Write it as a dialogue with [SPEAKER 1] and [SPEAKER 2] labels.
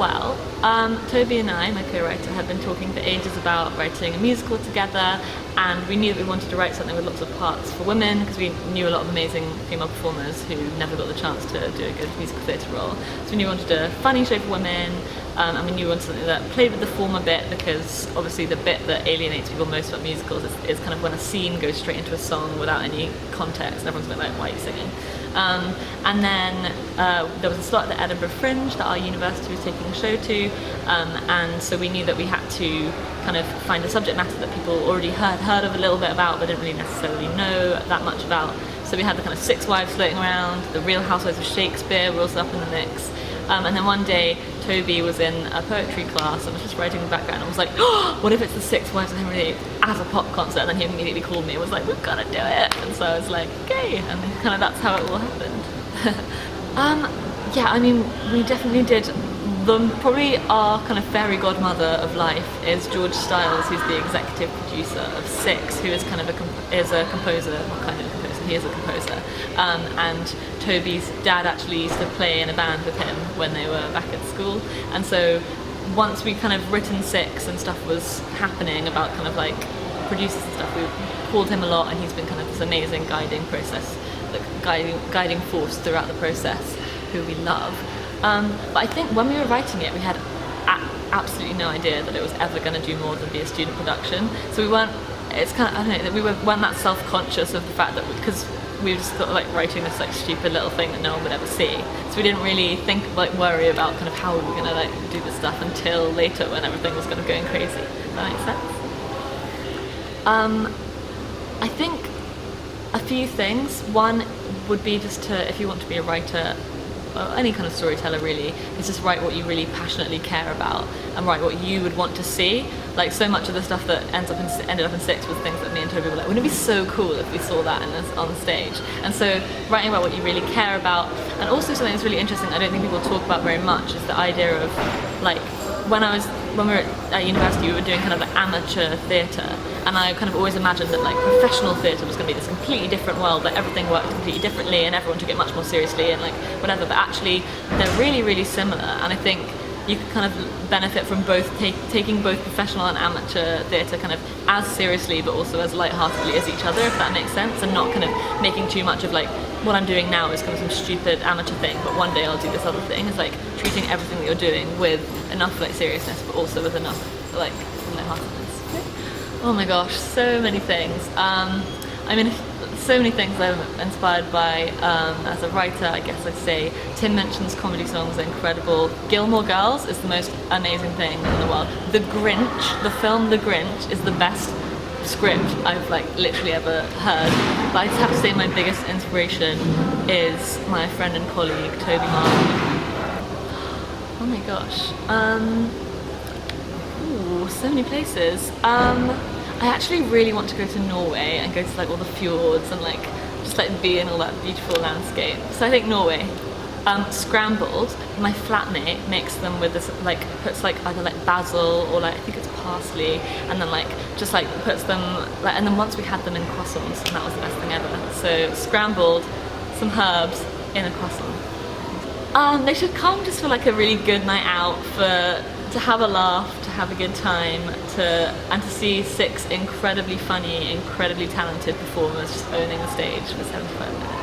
[SPEAKER 1] Well, Toby and I, my co-writer, had been talking for ages about writing a musical together, and we knew that we wanted to write something with lots of parts for women because we knew a lot of amazing female performers who never got the chance to do a good musical theatre role. So we knew we wanted a funny show for women, and we knew we wanted something that played with the form a bit, because obviously the bit that alienates people most about musicals is kind of when a scene goes straight into a song without any context, and everyone's a bit like, why are you singing? And then there was a slot at the Edinburgh Fringe that our university was taking a show to, and so we knew that we had to kind of find a subject matter that people already heard of a little bit about but didn't really necessarily know that much about. So we had the kind of Six Wives floating around, the Real Housewives of Shakespeare were also up in the mix. And then one day Toby was in a poetry class and was just writing in the background and was like, oh, what if it's the Six Wives of Henry VIII as a pop concert? And then he immediately called me and was like, we've got to do it. And so I was like, okay, and kind of that's how it all happened. Yeah, I mean, we definitely did. Probably our kind of fairy godmother of life is George Stiles, who's the executive producer of Six, who is kind of is a composer, not kind of a composer, he is a composer. And Toby's dad actually used to play in a band with him when they were back at school. And so once we kind of written Six and stuff was happening about kind of like producers and stuff, we called him a lot, and he's been kind of this amazing guiding force throughout the process, who we love. But I think when we were writing it, we had absolutely no idea that it was ever going to do more than be a student production. So we weren't, it's kind of, I don't know, that we weren't that self-conscious of the fact that, because we were just sort of like writing this like stupid little thing that no one would ever see. So we didn't really worry about kind of how we were going to like do this stuff until later when everything was kind of going crazy. Does that make sense? I think a few things. One would be just to, if you want to be a writer, any kind of storyteller really, is just write what you really passionately care about and write what you would want to see. Like, so much of the stuff that ended up in Six was things that me and Toby were like, wouldn't it be so cool if we saw that on the stage? And so writing about what you really care about, and also something that's really interesting I don't think people talk about very much, is the idea of like, when we were at university, we were doing kind of like amateur theatre, and I kind of always imagined that like professional theatre was going to be this completely different world, that everything worked completely differently and everyone took it much more seriously and like whatever, but actually they're really, really similar, and I think you can kind of benefit from both taking both professional and amateur theatre kind of as seriously but also as lightheartedly as each other, if that makes sense, and not kind of making too much of like, what I'm doing now is kind of some stupid amateur thing, but one day I'll do this other thing. It's like treating everything that you're doing with enough like seriousness, but also with enough like lightheartedness. Oh my gosh, so many things. I mean, so many things I'm inspired by as a writer, I guess I'd say. Tim mentions comedy songs are incredible. Gilmore Girls is the most amazing thing in the world. The Grinch, the film The Grinch, is the best script I've like literally ever heard. But I just have to say my biggest inspiration is my friend and colleague Toby Martin. Oh my gosh. So many places. I actually really want to go to Norway and go to like all the fjords and like just like be in all that beautiful landscape. So I think Norway. Scrambled, my flatmate makes them with this, like puts like either like basil or like I think it's parsley, and then like just like puts them like, and then once we had them in croissants, and that was the best thing ever. So scrambled, some herbs in a croissant. They should come just for like a really good night out, to have a laugh, to have a good time, and to see Six incredibly funny, incredibly talented performers just owning the stage for 75 minutes.